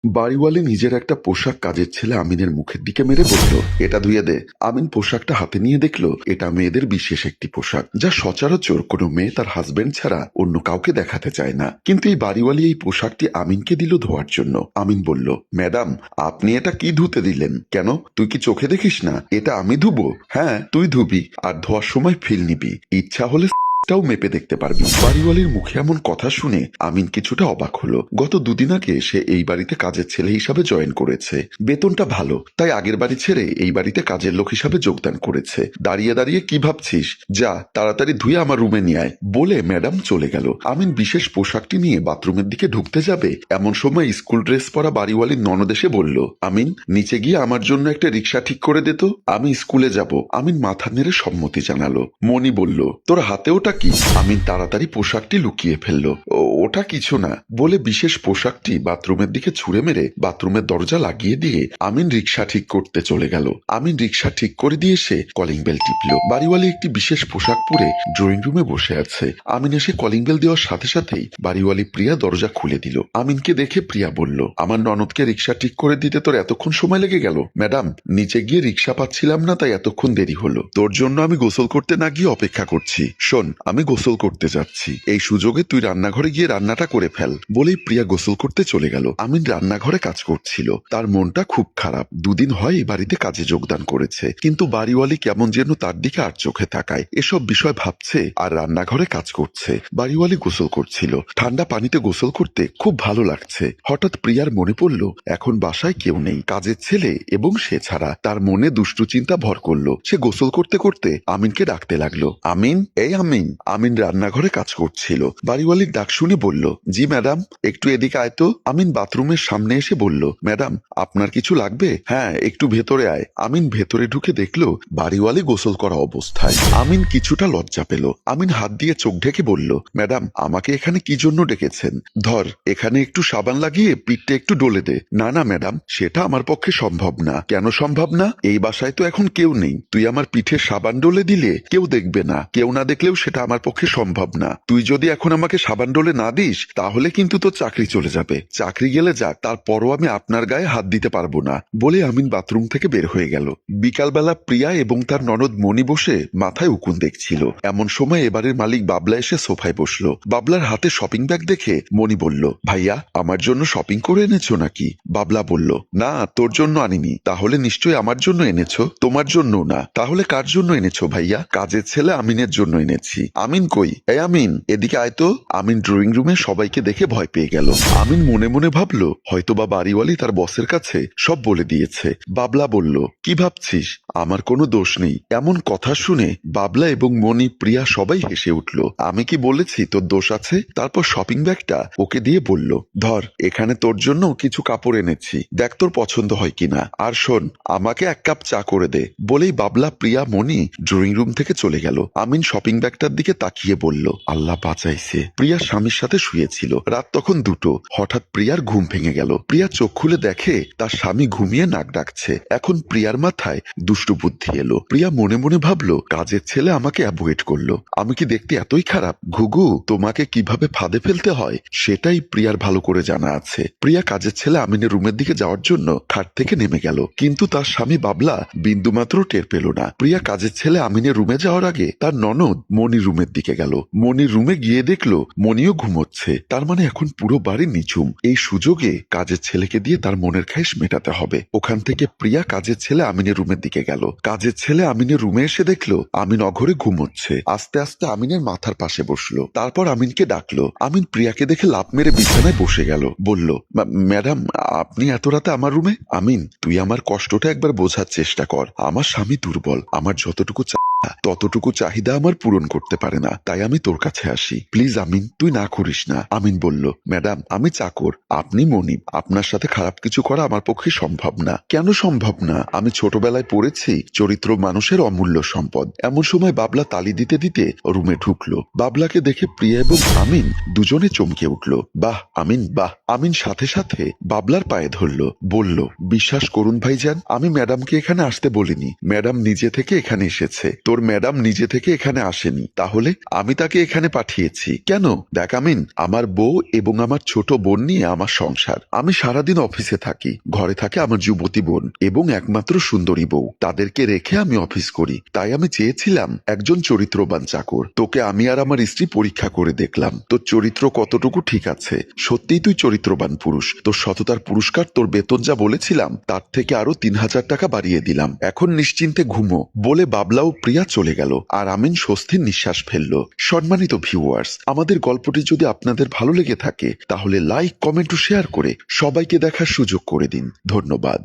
বাড়িওয়ালি নিজের একটা পোশাক কাজের ছেলে আমিনের মুখের দিকে মেরে বলল, এটা ধুয়ে দে। আমিন পোশাকটা হাতে নিয়ে দেখলো এটা মেয়েদের বিশেষ একটি পোশাক, যা সচরাচর কোনো মেয়ে তার হাজবেন্ড ছাড়া অন্য কাউকে দেখাতে চায় না। কিন্তু এই বাড়িওয়ালি এই পোশাকটি আমিনকে দিল ধোয়ার জন্য। আমিন বলল, ম্যাডাম আপনি এটা কি ধুতে দিলেন? কেন, তুই কি চোখে দেখিস না এটা আমি ধুবো? হ্যাঁ তুই ধুবি, আর ধোয়ার সময় ফিল নিবি, ইচ্ছা হলে টাও মেপে দেখতে পারবি। বাড়িওয়ালির মুখে এমন কথা শুনে আমিন কিছুটা অবাক হলো। গত দুদিন আগে সে এই বাড়িতে কাজের ছেলে হিসাবে জয়েন করেছে, বেতনটা ভালো, তাই আগের বাড়ি ছেড়ে এই বাড়িতে কাজের লোক হিসাবে যোগদান করেছে। দাঁড়িয়ে দাঁড়িয়ে কি ভাবছিস, যা তাড়াতাড়ি ধুয়ে আমার রুমে নিয়ে আয়, বলে ম্যাডাম চলে গেল। আমিন বিশেষ পোশাকটি নিয়ে বাথরুমের দিকে ঢুকতে যাবে, এমন সময় স্কুল ড্রেস পরা বাড়িওয়ালির ননদ এসে বলল, আমিন নিচে গিয়ে আমার জন্য একটা রিক্সা ঠিক করে দে তো, আমি স্কুলে যাব। আমিন মাথা নেড়ে সম্মতি জানালো। মনি বলল, তোর হাতে ওটা কি? আমিন তাড়াতাড়ি পোশাকটি লুকিয়ে ফেললো। ওটা কিছু না, বলে বিশেষ পোশাকটি বাথরুমের দিকে ছুঁড়ে মেরে বাথরুমের দরজা লাগিয়ে দিয়ে আমিন রিক্সা ঠিক করতে চলে গেল। আমিন রিক্সা ঠিক করে দিয়ে সে কলিং বেল টিপল। বাড়িওয়ালি একটি বিশেষ পোশাক পরে ড্রয়িং রুমে বসে আছে। আমিন এসে কলিং বেল দেওয়ার সাথে সাথেই বাড়িওয়ালি প্রিয়া দরজা খুলে দিল। আমিনকে দেখে প্রিয়া বলল, আমার ননদকে রিক্সা ঠিক করে দিতে তোর এতক্ষণ সময় লেগে গেল? ম্যাডাম নিচে গিয়ে রিক্সা পাচ্ছিলাম না, তাই এতক্ষণ দেরি হলো। তোর জন্য আমি গোসল করতে না গিয়ে অপেক্ষা করছি। শোন, আমি গোসল করতে যাচ্ছি, এই সুযোগে তুই রান্নাঘরে গিয়ে রান্নাটা করে ফেল। বলেই প্রিয়া গোসল করতে চলে গেল। আমিন রান্নাঘরে কাজ করছিল। তার মনটা খুব খারাপ। দুদিন হয় এই বাড়িতে কাজে যোগদান করেছে, কিন্তু বাড়িওয়ালি কেমন যেন তার দিকে আর চোখে তাকায়। এসব বিষয় ভাবছে আর রান্নাঘরে কাজ করছে। বাড়িওয়ালি গোসল করছিল। ঠান্ডা পানিতে গোসল করতে খুব ভালো লাগছে। হঠাৎ প্রিয়ার মনে পড়ল এখন বাসায় কেউ নেই, কাজের ছেলে এবং সে ছাড়া। তার মনে দুষ্টু চিন্তা ভর করলো। সে গোসল করতে করতে আমিনকে ডাকতে লাগলো, আমিন, এই আমিন। আমিন রান্নাঘরে কাজ করছিল। বাড়িওয়ালির ডাক শুনে বলল, জি ম্যাডাম, একটু এদিকে আয় তো। আমিন বাথরুমের সামনে এসে বলল, ম্যাডাম আপনার কিছু লাগবে? হ্যাঁ একটু ভেতরে আয়। আমিন ভেতরে ঢুকে দেখলো বাড়িওয়ালি গোসল করা অবস্থায়। আমিন কিছুটা লজ্জা পেল। আমিন হাত দিয়ে চোখ ঢেকে বলল, ম্যাডাম আমাকে এখানে কি জন্য ডেকেছেন? ধর এখানে একটু সাবান লাগিয়ে পিঠটা একটু ডলে দে। না না ম্যাডাম, সেটা আমার পক্ষে সম্ভব না। কেন সম্ভব না? এই বাসায় তো এখন কেউ নেই। তুই আমার পিঠে সাবান ডলে দিলে কেউ দেখবে না, কেউ না দেখলেও সেটা আমার পক্ষে সম্ভব না। তুই যদি এখন আমাকে সাবান ডলে না দিস তাহলে কিন্তু তোর চাকরি চলে যাবে। চাকরি গেলে যাক, তারপরও আমি আপনার গায়ে হাত দিতে পারবো না। বলে আমিন বাথরুম থেকে বের হয়ে গেল। বিকালবেলা প্রিয়া এবং তার ননদ মনি বসে মাথায় উকুন দেখছিল। এমন সময় এবারের মালিক বাবলা এসে সোফায় বসলো। বাবলার হাতে শপিং ব্যাগ দেখে মনি বলল, ভাইয়া আমার জন্য শপিং করে এনেছো নাকি? বাবলা বলল, না তোর জন্য আনিনি। তাহলে নিশ্চয়ই আমার জন্য এনেছো? তোমার জন্য না, তাহলে কার জন্য এনেছো ভাইয়া? কাজের ছেলে আমিনের জন্য এনেছি। আমিন কই? এই আমিন এদিকে আয় তো। আমিন ড্রয়িং রুমে সবাইকে দেখে ভয় পেয়ে গেল। আমিন মনে মনে ভাবলো হয়তোবা বাড়িওয়ালি তার বসের কাছে সব বলে দিয়েছে। বাবলা বলল, কি ভাবছিস? আমার কোনো দোষ নেই। এমন কথা শুনে বাবলা এবং মনি, প্রিয়া সবাই হেসে উঠল। আমি কি বলেছি তোর দোষ আছে? তারপর শপিং ব্যাগটা ওকে দিয়ে বলল, ধর এখানে তোর জন্য কিছু কাপড় এনেছি, দেখ তোর পছন্দ হয় কিনা। আর শোন, আমাকে এক কাপ চা করে দে। বলেই বাবলা, প্রিয়া, মনি ড্রয়িং রুম থেকে চলে গেল। আমিন শপিং ব্যাগটার দিকে তাকিয়ে বলল, আল্লাহ বাঁচাইছে। প্রিয়া স্বামীর সাথে শুয়েছিল। রাত তখন 2টো। হঠাৎ প্রিয়ার ঘুম ভেঙে গেল। প্রিয়া চোখ খুলে দেখে তার স্বামী ঘুমিয়ে নাক ডাকছে। এখন প্রিয়ার মাথায় দুষ্টু বুদ্ধি এলো। প্রিয়া মনে মনে ভাবলো, কাজের ছেলে আমাকে অ্যাভয়েড করলো, আমি কি দেখতে এতই খারাপ? ঘুঘু, তোমাকে কিভাবে ফাঁদে ফেলতে হয় সেটাই প্রিয়ার ভালো করে জানা আছে। প্রিয়া কাজের ছেলে আমিনের রুমের দিকে যাওয়ার জন্য খাট থেকে নেমে গেল, কিন্তু তার স্বামী বাবলা বিন্দুমাত্র টের পেল না। প্রিয়া কাজের ছেলে আমিনের রুমে যাওয়ার আগে তার ননদ মনির রুমের দিকে গেল। মনির রুমে গিয়ে দেখলো মনিও ঘুমোচ্ছে। তার মানে এখন পুরো বাড়ি নিঝুম। এই সুযোগে কাজের ছেলেকে দিয়ে তার মনের খাইশ মেটাতে হবে। ওখান থেকে প্রিয়া কাজের ছেলে আমিনের রুমের দিকে গেল। কাজের ছেলে আমিনের রুমে এসে দেখলো আমিন অঘরে ঘুমোচ্ছে। আস্তে আস্তে আমিনের মাথার পাশে বসলো। তারপর আমিনকে ডাকলো। আমিন প্রিয়াকে দেখে লাফ মেরে বিছানায় বসে গেল। বলল, ম্যাডাম আপনি এত রাতে আমার রুমে? আমিন তুই আমার কষ্টটা একবার বোঝার চেষ্টা কর। আমার স্বামী দুর্বল, আমার যতটুকু ততটুকু চাহিদা আমার পূরণ করতে পারে না, তাই আমি তোর কাছে আসি। প্লিজ আমিন তুই না করিস না। আমিন বলল, ম্যাডাম আমি চাকর, আপনি মনিব, আপনার সাথে খারাপ কিছু করা আমার পক্ষে সম্ভব না। কেন সম্ভব না? আমি ছোটবেলায় পড়েছি চরিত্র মানুষের অমূল্য সম্পদ। এমন সময় বাবলা তালি দিতে দিতে রুমে ঢুকলো। বাবলাকে দেখে প্রিয়া এবং আমিন দুজনে চমকে উঠলো। বাহ আমিন বাহ। আমিন সাথে সাথে বাবলার পায়ে ধরলো। বলল, বিশ্বাস করুন ভাইজান, আমি ম্যাডামকে এখানে আসতে বলিনি, ম্যাডাম নিজে থেকে এখানে এসেছে। তোর তোর ম্যাডাম নিজে থেকে এখানে আসেনি, তাহলে আমি তাকে এখানে পাঠিয়েছি কেন? দেখ আমিন, আমার বউ এবং আমার ছোট বোন নিয়ে আমার সংসার। আমি সারাদিন অফিসে থাকি, ঘরে থাকে আমার যুবতী বোন এবং একমাত্র সুন্দরী বউ। তাদেরকে রেখে আমি অফিস করি। তাই আমি চেয়েছিলাম একজন চরিত্রবান চাকর। তোকে আমি আর আমার স্ত্রী পরীক্ষা করে দেখলাম তোর চরিত্র কতটুকু ঠিক আছে। সত্যিই তুই চরিত্রবান পুরুষ। তোর সততার পুরস্কার তোর বেতন যা বলেছিলাম তার থেকে আরো 3,000 টাকা বাড়িয়ে দিলাম। এখন নিশ্চিন্তে ঘুমো বলে বাবলা ও প্রিয়া চলে গেল আর আমিন স্বস্তির নিঃশ্বাস ফেলল। সম্মানিত ভিউয়ার্স, আমাদের গল্পটি যদি আপনাদের ভালো লেগে থাকে তাহলে লাইক, কমেন্ট ও শেয়ার করে সবাইকে দেখার সুযোগ করে দিন। ধন্যবাদ।